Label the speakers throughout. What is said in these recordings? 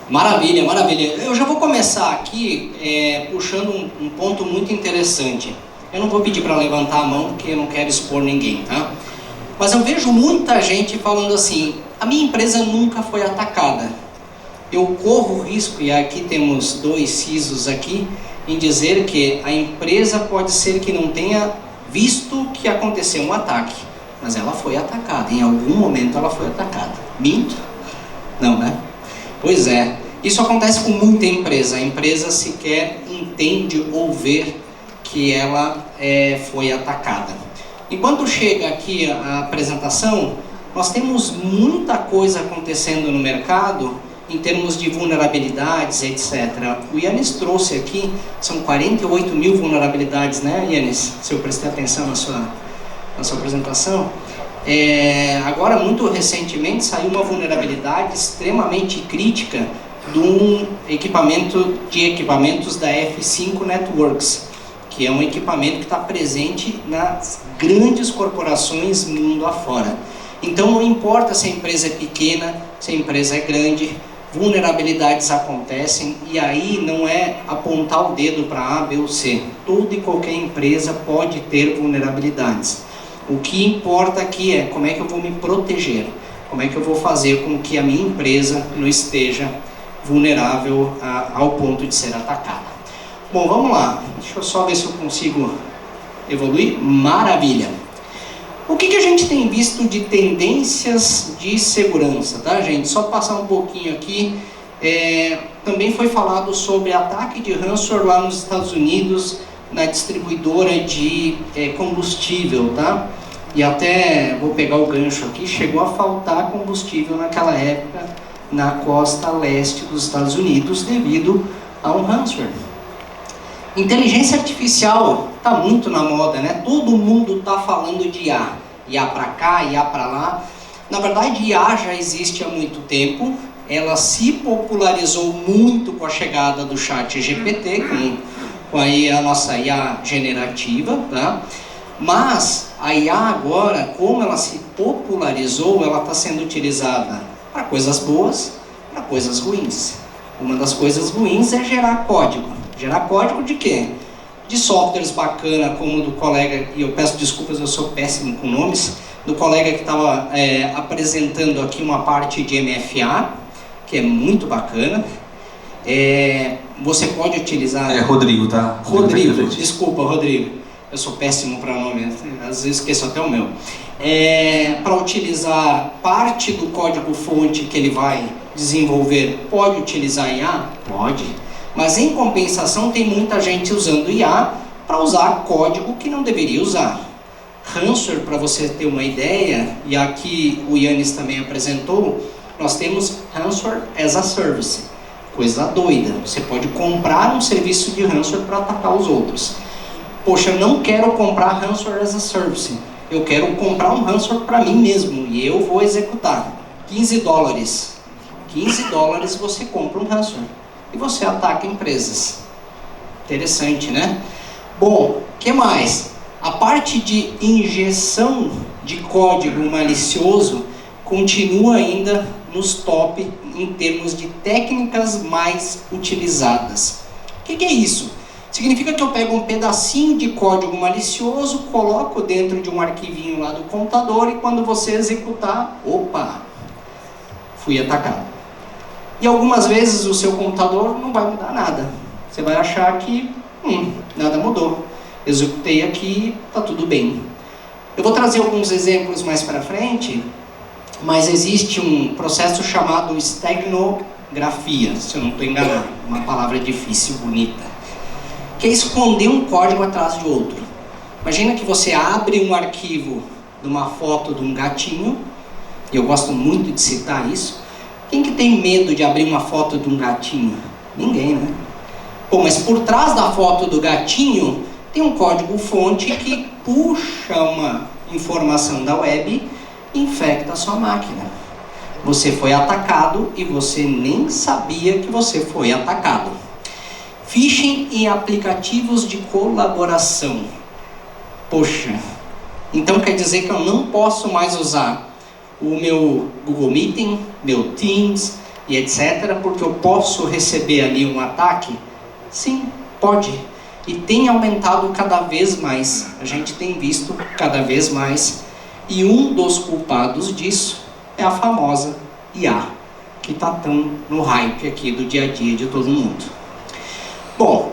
Speaker 1: Maravilha, maravilha. Eu já vou começar aqui puxando um ponto muito interessante. Eu não vou pedir para levantar a mão porque eu não quero expor ninguém, tá? Mas eu vejo muita gente falando assim: a minha empresa nunca foi atacada. Eu corro o risco, e aqui temos 2 CISOs aqui, em dizer que a empresa pode ser que não tenha visto que aconteceu um ataque, mas ela foi atacada. Em algum momento ela foi atacada. Minto? Não, né? Pois é, isso acontece com muita empresa. A empresa sequer entende ou vê que ela foi atacada. Enquanto chega aqui a apresentação, nós temos muita coisa acontecendo no mercado em termos de vulnerabilidades, etc. O Yannis trouxe aqui, são 48 mil vulnerabilidades, né, Yannis? Se eu prestei atenção na sua apresentação. Agora, muito recentemente, saiu uma vulnerabilidade extremamente crítica de um equipamentos da F5 Networks, que é um equipamento que está presente nas grandes corporações mundo afora. Então, não importa se a empresa é pequena, se a empresa é grande, vulnerabilidades acontecem, e aí não é apontar o dedo para A, B ou C. Toda e qualquer empresa pode ter vulnerabilidades. O que importa aqui é como é que eu vou me proteger, como é que eu vou fazer com que a minha empresa não esteja vulnerável ao ponto de ser atacada. Bom, vamos lá. Deixa eu só ver se eu consigo evoluir. Maravilha! O que a gente tem visto de tendências de segurança, tá, gente? Só passar um pouquinho aqui. Também foi falado sobre ataque de ransomware lá nos Estados Unidos, na distribuidora de combustível, tá? E até, vou pegar o gancho aqui, chegou a faltar combustível naquela época na costa leste dos Estados Unidos devido a um ransomware. Inteligência artificial está muito na moda, né? Todo mundo está falando de IA. IA para cá, IA para lá. Na verdade, IA já existe há muito tempo. Ela se popularizou muito com a chegada do ChatGPT, com aí a nossa IA generativa, tá? Mas a IA agora, como ela se popularizou, ela está sendo utilizada para coisas boas, para coisas ruins. Uma das coisas ruins é gerar código. Gerar código de quê? De softwares bacana, como do colega, e eu peço desculpas, eu sou péssimo com nomes, do colega que estava apresentando aqui uma parte de MFA, que é muito bacana. Você pode utilizar...
Speaker 2: Rodrigo, tá?
Speaker 1: Rodrigo, desculpa, Rodrigo. Eu sou péssimo para nome, às vezes esqueço até o meu. Para utilizar parte do código-fonte que ele vai desenvolver, pode utilizar IA? Pode. Mas em compensação tem muita gente usando IA para usar código que não deveria usar. Ransomware, para você ter uma ideia, e aqui o Yannis também apresentou, nós temos Ransomware as a Service. Coisa doida, você pode comprar um serviço de ransomware para atacar os outros. Poxa, eu não quero comprar Ransomware as a Service, eu quero comprar um ransomware para mim mesmo e eu vou executar. $15. $15 você compra um ransomware e você ataca empresas. Interessante, né? Bom, o que mais? A parte de injeção de código malicioso continua ainda nos top em termos de técnicas mais utilizadas. O que é isso? Significa que eu pego um pedacinho de código malicioso, coloco dentro de um arquivinho lá do computador e quando você executar, opa, fui atacado. E algumas vezes o seu computador não vai mudar nada. Você vai achar que nada mudou. Executei aqui, tá tudo bem. Eu vou trazer alguns exemplos mais para frente, mas existe um processo chamado esteganografia, se eu não estou enganado, uma palavra difícil, bonita, que é esconder um código atrás de outro. Imagina que você abre um arquivo de uma foto de um gatinho, e eu gosto muito de citar isso. Quem que tem medo de abrir uma foto de um gatinho? Ninguém, né? Pô, mas por trás da foto do gatinho tem um código-fonte que puxa uma informação da web e infecta a sua máquina. Você foi atacado e você nem sabia que você foi atacado. Phishing em aplicativos de colaboração. Poxa, Então quer dizer que eu não posso mais usar o meu Google Meeting, meu Teams e etc, porque eu posso receber ali um ataque? Sim, pode. E tem aumentado cada vez mais. A gente tem visto cada vez mais. E um dos culpados disso é a famosa IA, que está tão no hype aqui do dia a dia de todo mundo. Bom,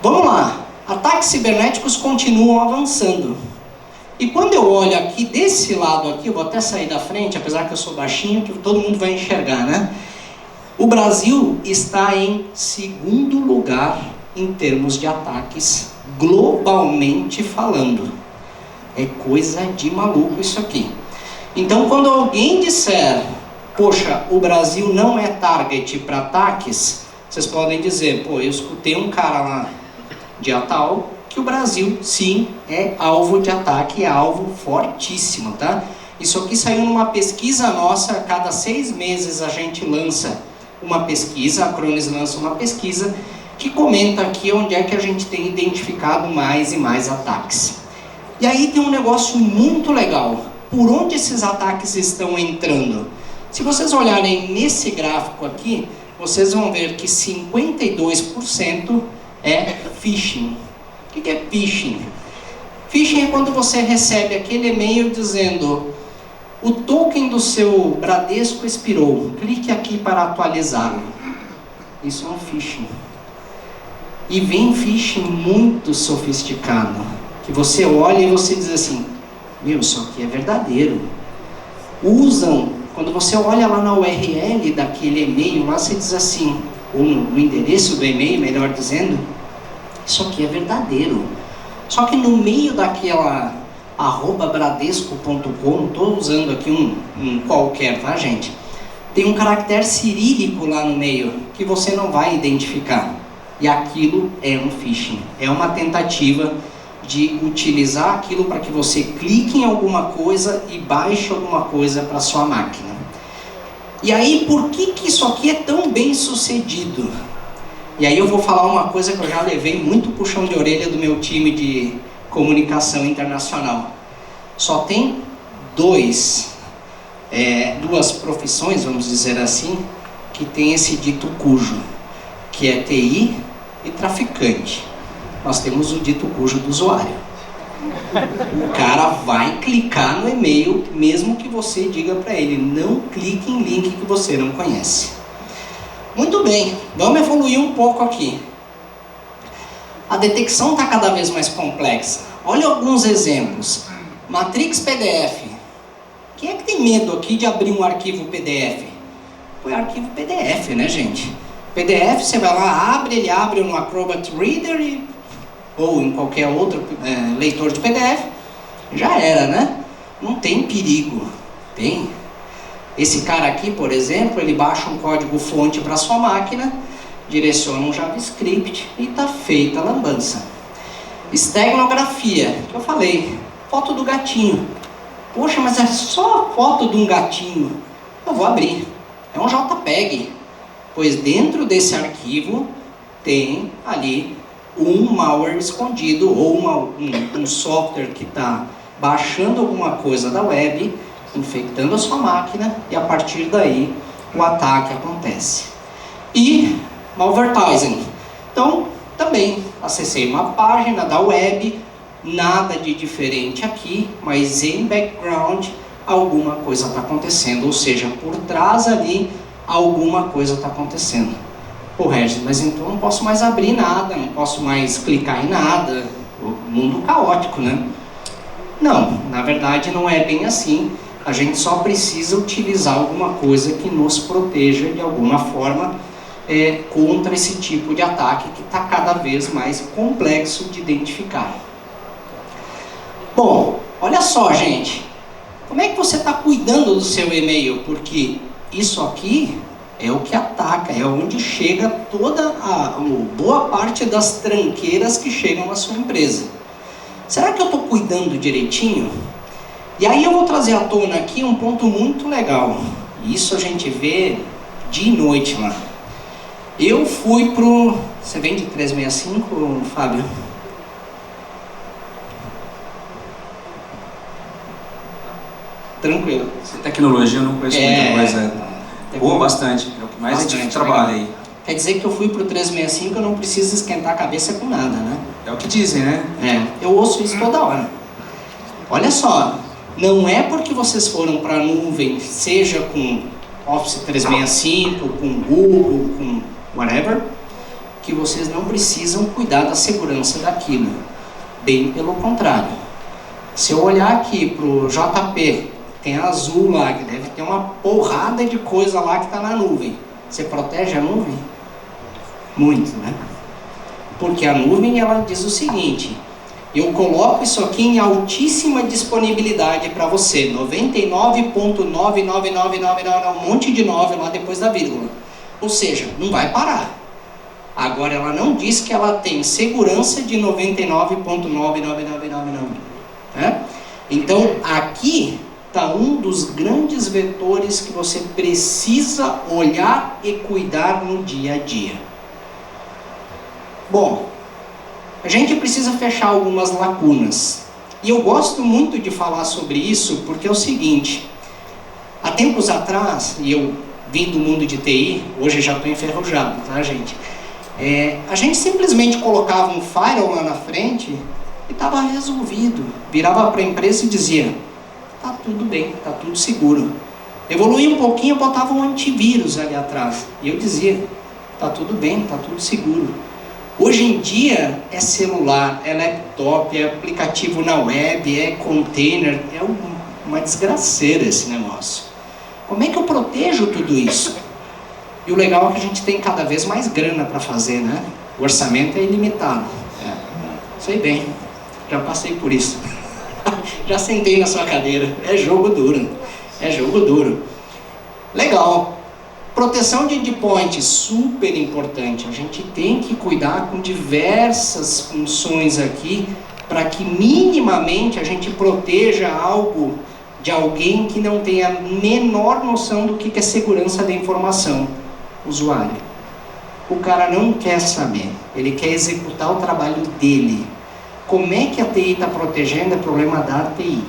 Speaker 1: vamos lá. Ataques cibernéticos continuam avançando. E quando eu olho aqui desse lado aqui, eu vou até sair da frente, apesar que eu sou baixinho, que todo mundo vai enxergar, né? O Brasil está em segundo lugar em termos de ataques, globalmente falando. É coisa de maluco isso aqui. Então, quando alguém disser, poxa, o Brasil não é target para ataques, vocês podem dizer, pô, eu escutei um cara lá de tal, que o Brasil, sim, é alvo de ataque, é alvo fortíssimo, tá? Isso aqui saiu numa pesquisa nossa, a cada 6 meses a gente lança uma pesquisa, a Cronis lança uma pesquisa, que comenta aqui onde é que a gente tem identificado mais e mais ataques. E aí tem um negócio muito legal, por onde esses ataques estão entrando? Se vocês olharem nesse gráfico aqui, vocês vão ver que 52% é phishing. O que é phishing? Phishing é quando você recebe aquele e-mail dizendo: o token do seu Bradesco expirou, clique aqui para atualizá-lo. Isso é um phishing. E vem phishing muito sofisticado, que você olha e você diz assim, meu, isso aqui é verdadeiro. Usam, quando você olha lá na URL daquele e-mail, lá você diz assim, ou no endereço do e-mail, melhor dizendo, isso aqui é verdadeiro. Só que no meio daquela @bradesco.com, estou usando aqui um qualquer, tá, gente? Tem um caractere cirílico lá no meio, que você não vai identificar. E aquilo é um phishing. É uma tentativa de utilizar aquilo para que você clique em alguma coisa e baixe alguma coisa para sua máquina. E aí, por que isso aqui é tão bem sucedido? E aí eu vou falar uma coisa que eu já levei muito puxão de orelha do meu time de comunicação internacional. Só tem duas profissões, vamos dizer assim, que tem esse dito cujo, que é TI e traficante. Nós temos o dito cujo do usuário. O cara vai clicar no e-mail, mesmo que você diga para ele, não clique em link que você não conhece. Muito bem, vamos evoluir um pouco aqui. A detecção está cada vez mais complexa. Olha alguns exemplos. Matrix PDF. Quem é que tem medo aqui de abrir um arquivo PDF? Foi arquivo PDF, né, gente? PDF, você vai lá, abre, ele abre no Acrobat Reader ou em qualquer outro leitor de PDF. Já era, né? Não tem perigo. Tem. Esse cara aqui, por exemplo, ele baixa um código-fonte para sua máquina, direciona um JavaScript e está feita a lambança. Esteganografia, que eu falei, foto do gatinho. Poxa, mas é só a foto de um gatinho. Eu vou abrir. É um JPEG. Pois dentro desse arquivo tem ali um malware escondido ou um software que está baixando alguma coisa da web, infectando a sua máquina e a partir daí o ataque acontece. E malvertising. Então, também acessei uma página da web, nada de diferente aqui, mas em background alguma coisa está acontecendo, ou seja, por trás ali alguma coisa está acontecendo. Pô, Regis, mas então eu não posso mais abrir nada, não posso mais clicar em nada, o mundo caótico, né? Não, na verdade não é bem assim. A gente só precisa utilizar alguma coisa que nos proteja de alguma forma contra esse tipo de ataque que está cada vez mais complexo de identificar. Bom, olha só, gente. Como é que você está cuidando do seu e-mail? Porque isso aqui é o que ataca, é onde chega toda boa parte das tranqueiras que chegam na sua empresa. Será que eu estou cuidando direitinho? E aí eu vou trazer à tona aqui um ponto muito legal. Isso a gente vê dia e noite lá. Eu fui pro... Você vem de 365, Fábio? tranquilo.
Speaker 2: Tecnologia eu não conheço muita coisa. Boa, bastante. É o que mais
Speaker 1: Bastante,
Speaker 2: a gente trabalha aí.
Speaker 1: Quer dizer que eu fui pro 365 eu não preciso esquentar a cabeça com nada, né?
Speaker 2: É o que dizem, né?
Speaker 1: Eu ouço isso toda hora. Olha só, não é porque vocês foram para a nuvem, seja com Office 365, com Google, com whatever, que vocês não precisam cuidar da segurança daquilo. Bem pelo contrário. Se eu olhar aqui pro JP, tem a azul lá, que deve ter uma porrada de coisa lá que está na nuvem. Você protege a nuvem? Muito, né? Porque a nuvem, ela diz o seguinte: eu coloco isso aqui em altíssima disponibilidade para você, 99.99999, um monte de 9 lá depois da vírgula. Ou seja, não vai parar. Agora, ela não diz que ela tem segurança de 99.99999, né? Então, aqui está um dos grandes vetores que você precisa olhar e cuidar no dia a dia. Bom, a gente precisa fechar algumas lacunas. E eu gosto muito de falar sobre isso porque é o seguinte: há tempos atrás, e eu vim do mundo de TI, hoje já estou enferrujado, tá, gente? A gente simplesmente colocava um firewall lá na frente e estava resolvido. Virava para a empresa e dizia: tá tudo bem, tá tudo seguro. Evoluía um pouquinho, botava um antivírus ali atrás. E eu dizia: tá tudo bem, tá tudo seguro. Hoje em dia é celular, é laptop, é aplicativo na web, é container, é uma desgraceira esse negócio. Como é que eu protejo tudo isso? E o legal é que a gente tem cada vez mais grana para fazer, né? O orçamento é ilimitado. Sei bem, já passei por isso. Já sentei na sua cadeira. É jogo duro. É jogo duro. Legal. Proteção de endpoint, super importante. A gente tem que cuidar com diversas funções aqui para que minimamente a gente proteja algo de alguém que não tenha a menor noção do que é segurança da informação. Usuário. O cara não quer saber. Ele quer executar o trabalho dele. Como é que a TI está protegendo? É problema da TI.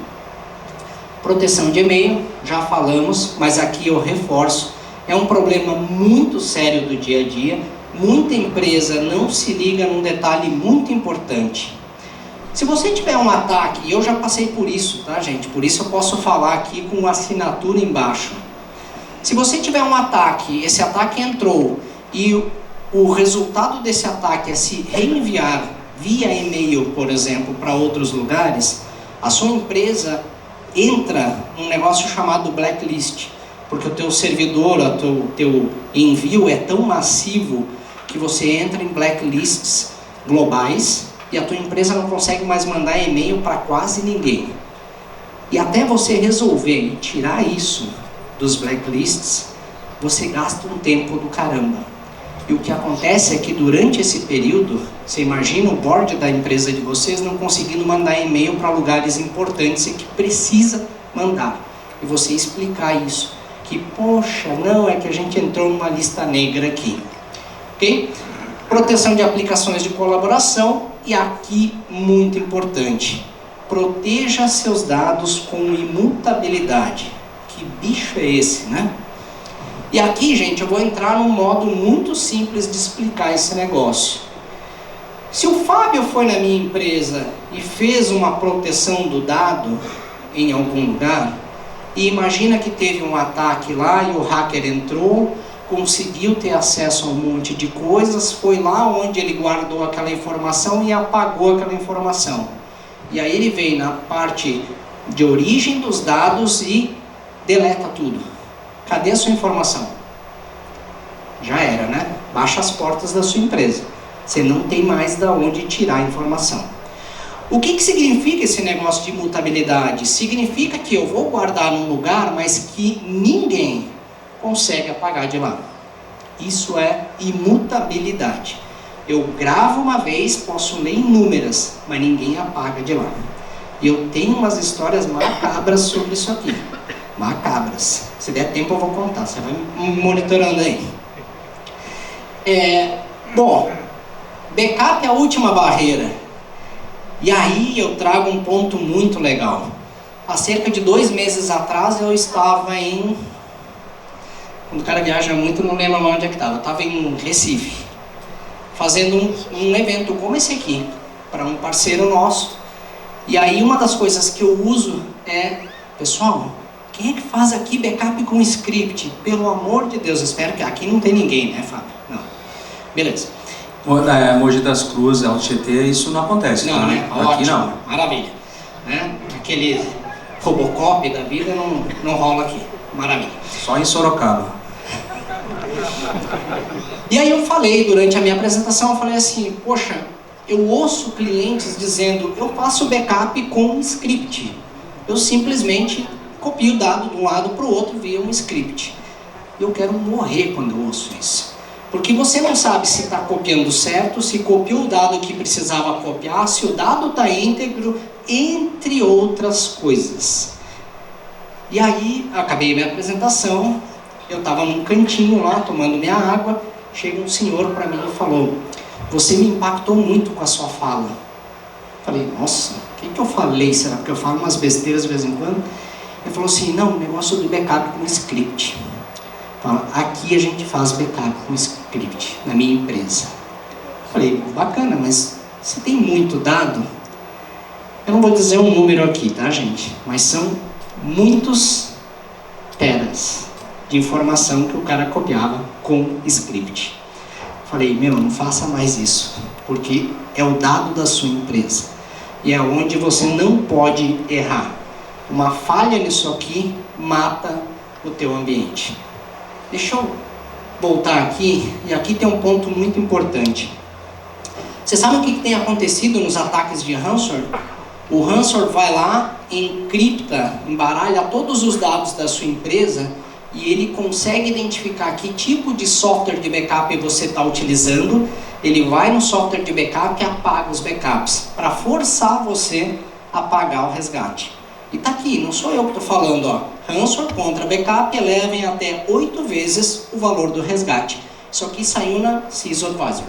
Speaker 1: Proteção de e-mail, já falamos, mas aqui eu reforço. É um problema muito sério do dia a dia. Muita empresa não se liga num detalhe muito importante. Se você tiver um ataque, e eu já passei por isso, tá, gente? Por isso eu posso falar aqui com assinatura embaixo. Se você tiver um ataque, esse ataque entrou e o resultado desse ataque é se reenviar via e-mail, por exemplo, para outros lugares, a sua empresa entra num negócio chamado blacklist, porque o teu servidor, o teu envio é tão massivo que você entra em blacklists globais e a tua empresa não consegue mais mandar e-mail para quase ninguém. E até você resolver e tirar isso dos blacklists, você gasta um tempo do caramba. E o que acontece é que durante esse período, você imagina o board da empresa de vocês não conseguindo mandar e-mail para lugares importantes e que precisa mandar. E você explicar isso. Que, poxa, não, é que a gente entrou numa lista negra aqui. Ok? Proteção de aplicações de colaboração. E aqui, muito importante, proteja seus dados com imutabilidade. Que bicho é esse, né? E aqui, gente, eu vou entrar num modo muito simples de explicar esse negócio. Se o Fábio foi na minha empresa e fez uma proteção do dado em algum lugar, e imagina que teve um ataque lá e o hacker entrou, conseguiu ter acesso a um monte de coisas, foi lá onde ele guardou aquela informação e apagou aquela informação. E aí ele veio na parte de origem dos dados e deleta tudo. Cadê a sua informação? Já era, né? Baixa as portas da sua empresa. Você não tem mais de onde tirar a informação. O que significa esse negócio de imutabilidade? Significa que eu vou guardar num lugar, mas que ninguém consegue apagar de lá. Isso é imutabilidade. Eu gravo uma vez, posso ler inúmeras, mas ninguém apaga de lá. E eu tenho umas histórias macabras sobre isso aqui. Macabras. Se der tempo eu vou contar, você vai me monitorando aí. Bom, backup é a última barreira. E aí eu trago um ponto muito legal. há cerca de 2 meses atrás eu estava em... Quando o cara viaja muito, não lembro onde é que estava. Eu estava em Recife, fazendo um evento como esse aqui, para um parceiro nosso. E aí uma das coisas que eu uso é, pessoal, quem é que faz aqui backup com script? Pelo amor de Deus, espero que aqui não tem ninguém, né, Fábio? Não. Beleza.
Speaker 2: Na Mogi das Cruzes, Alto Tietê, isso não acontece.
Speaker 1: Não,
Speaker 2: tá?
Speaker 1: né?
Speaker 2: Aqui
Speaker 1: Ótimo.
Speaker 2: não.
Speaker 1: Maravilha. Né? Aquele Robocop da vida não rola aqui. Maravilha.
Speaker 2: Só em Sorocaba.
Speaker 1: E aí eu falei, durante a minha apresentação, eu falei assim, poxa, eu ouço clientes dizendo, eu faço backup com script. Eu simplesmente copio o dado de um lado para o outro via um script. Eu quero morrer quando eu ouço isso. Porque você não sabe se está copiando certo, se copiou o dado que precisava copiar, se o dado está íntegro, entre outras coisas. E aí, acabei minha apresentação, eu estava num cantinho lá, tomando minha água, chega um senhor para mim e falou, você me impactou muito com a sua fala. Falei, nossa, o que eu falei? Será que eu falo umas besteiras de vez em quando? Ele falou assim, não, o negócio do backup com script. Fala, aqui a gente faz backup com script, na minha empresa. Falei, bacana, mas você tem muito dado? Eu não vou dizer um número aqui, tá, gente? Mas são muitos teras de informação que o cara copiava com script. Falei, meu, não faça mais isso, porque é o dado da sua empresa. E é onde você não pode errar. Uma falha nisso aqui mata o teu ambiente. Deixa eu voltar aqui, e aqui tem um ponto muito importante. Você sabe o que tem acontecido nos ataques de ransomware? O ransomware vai lá, encripta, embaralha todos os dados da sua empresa e ele consegue identificar que tipo de software de backup você está utilizando. Ele vai no software de backup e apaga os backups para forçar você a pagar o resgate. E tá aqui, não sou eu que estou falando, ó. Ransomware contra backup elevem até 8 vezes o valor do resgate. Isso aqui saiu na CISO Advisor.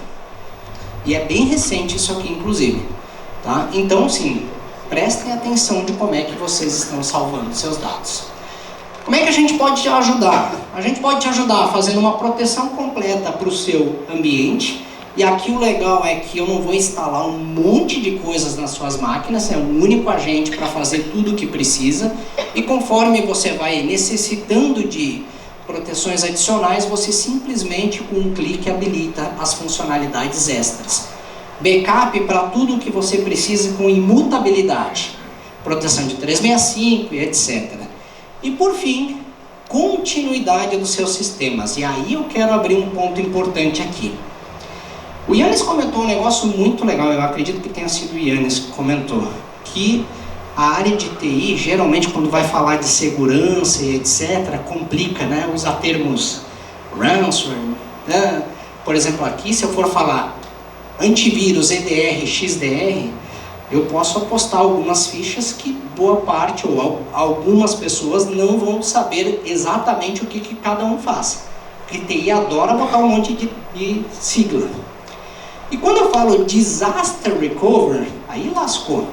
Speaker 1: E é bem recente isso aqui, inclusive. Tá? Então, sim, prestem atenção de como é que vocês estão salvando seus dados. Como é que a gente pode te ajudar? A gente pode te ajudar fazendo uma proteção completa para o seu ambiente. E aqui o legal é que eu não vou instalar um monte de coisas nas suas máquinas, é um único agente para fazer tudo o que precisa. E conforme você vai necessitando de proteções adicionais, você simplesmente com um clique habilita as funcionalidades extras. Backup para tudo o que você precisa com imutabilidade, proteção de 365 e etc. E por fim, continuidade dos seus sistemas. E aí eu quero abrir um ponto importante aqui. O Yannis comentou um negócio muito legal, eu acredito que tenha sido o Yannis que comentou, que a área de TI, geralmente quando vai falar de segurança e etc., complica, né? Usa termos ransomware, né? Por exemplo, aqui se eu for falar antivírus, EDR, XDR, eu posso apostar algumas fichas que boa parte ou algumas pessoas não vão saber exatamente o que cada um faz. Porque TI adora botar um monte de sigla. E quando eu falo disaster recovery, aí lascou.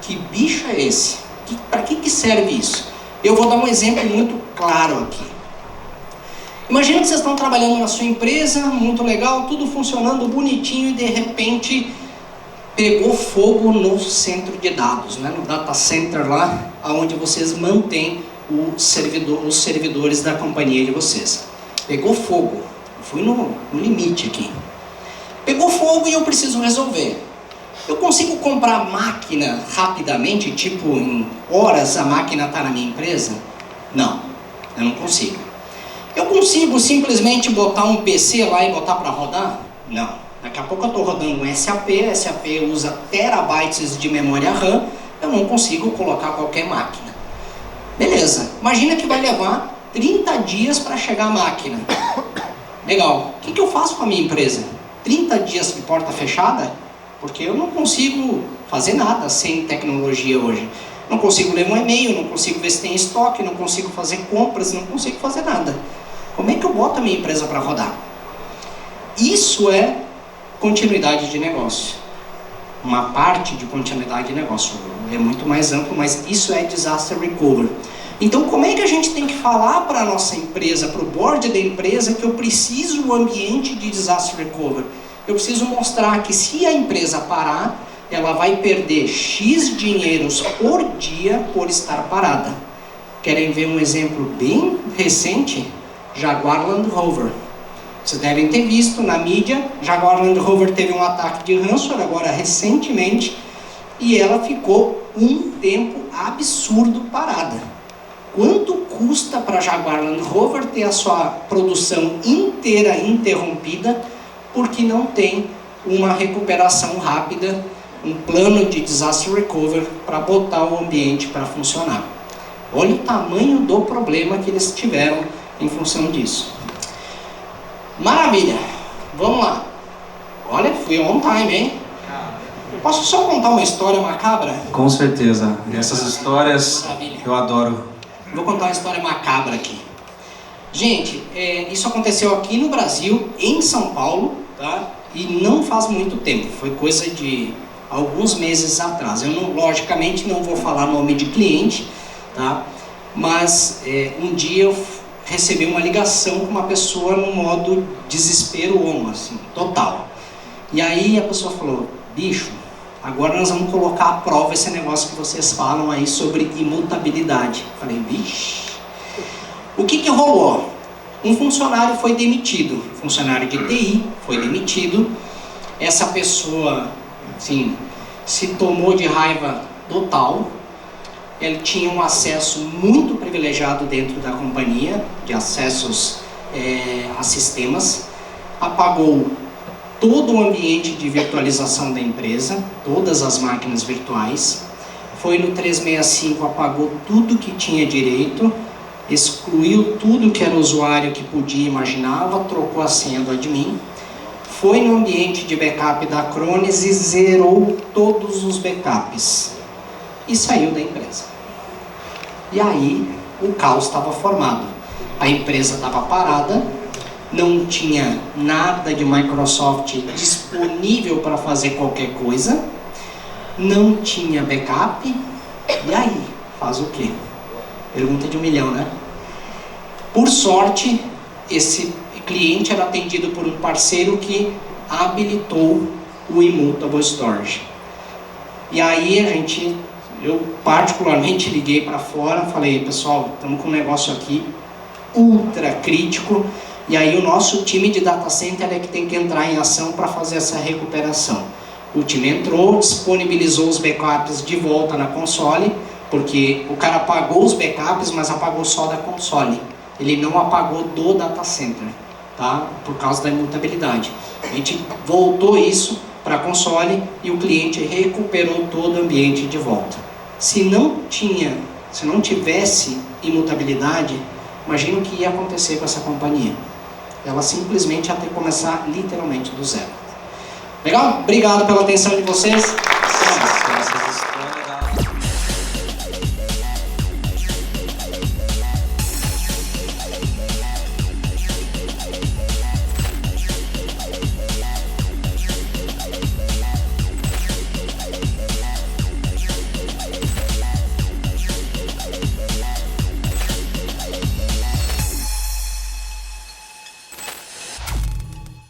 Speaker 1: Que bicho é esse? Para que serve isso? Eu vou dar um exemplo muito claro aqui. Imagina que vocês estão trabalhando na sua empresa, muito legal, tudo funcionando bonitinho e de repente pegou fogo no centro de dados, né? No data center lá, onde vocês mantêm os servidores da companhia de vocês. Pegou fogo, fui no limite aqui. Pegou fogo e eu preciso resolver. Eu consigo comprar máquina rapidamente, tipo em horas a máquina está na minha empresa? Não, eu não consigo. Eu consigo simplesmente botar um PC lá e botar para rodar? Não. Daqui a pouco eu estou rodando um SAP usa terabytes de memória RAM, eu não consigo colocar qualquer máquina. Beleza, imagina que vai levar 30 dias para chegar a máquina. Legal, o que eu faço com a minha empresa? 30 dias de porta fechada? Porque eu não consigo fazer nada sem tecnologia hoje. Não consigo ler um e-mail, não consigo ver se tem estoque, não consigo fazer compras, não consigo fazer nada. Como é que eu boto a minha empresa para rodar? Isso é continuidade de negócio. uma parte de continuidade de negócio, é muito mais amplo, mas isso é disaster recovery. Então, como é que a gente tem que falar para a nossa empresa, para o board da empresa, que eu preciso do ambiente de disaster recovery? Eu preciso mostrar que se a empresa parar, ela vai perder X dinheiros por dia por estar parada. Querem ver um exemplo bem recente? Jaguar Land Rover. Vocês devem ter visto na mídia, Jaguar Land Rover teve um ataque de ransomware agora recentemente, e ela ficou um tempo absurdo parada. Quanto custa para a Jaguar Land Rover ter a sua produção inteira interrompida porque não tem uma recuperação rápida, um plano de disaster recovery para botar o ambiente para funcionar? Olha o tamanho do problema que eles tiveram em função disso. Maravilha! Vamos lá. Olha, fui on time, hein? Posso só contar uma história macabra?
Speaker 2: Com certeza. Essas histórias eu adoro.
Speaker 1: Vou contar uma história macabra aqui. Gente, isso aconteceu aqui no Brasil, em São Paulo, tá? E não faz muito tempo. Foi coisa de alguns meses atrás. Eu, logicamente, não vou falar nome de cliente, tá? Mas um dia eu recebi uma ligação com uma pessoa no modo desespero homo, assim, total. E aí a pessoa falou: bicho, agora nós vamos colocar à prova esse negócio que vocês falam aí sobre imutabilidade. Falei, vixe. O que rolou? Um funcionário foi demitido, funcionário de TI foi demitido. Essa pessoa, assim, se tomou de raiva total. Ele tinha um acesso muito privilegiado dentro da companhia, de acessos a sistemas, apagou todo o ambiente de virtualização da empresa, todas as máquinas virtuais, foi no 365, apagou tudo que tinha direito, excluiu tudo que era usuário que podia e imaginava, trocou a senha do admin, foi no ambiente de backup da Acronis e zerou todos os backups e saiu da empresa. E aí o caos estava formado. A empresa estava parada, não tinha nada de Microsoft disponível para fazer qualquer coisa, não tinha backup, e aí? Faz o quê? Pergunta de 1 milhão, né? Por sorte, esse cliente era atendido por um parceiro que habilitou o Immutable Storage. E aí eu particularmente liguei para fora, falei, pessoal, estamos com um negócio aqui ultra crítico, e aí o nosso time de data center é que tem que entrar em ação para fazer essa recuperação. O time entrou, disponibilizou os backups de volta na console, porque o cara apagou os backups, mas apagou só da console. Ele não apagou do data center, tá? Por causa da imutabilidade. A gente voltou isso para a console e o cliente recuperou todo o ambiente de volta. Se não tivesse imutabilidade, imagina o que ia acontecer com essa companhia. Ela simplesmente ia ter que começar literalmente do zero. Legal? Obrigado pela atenção de vocês.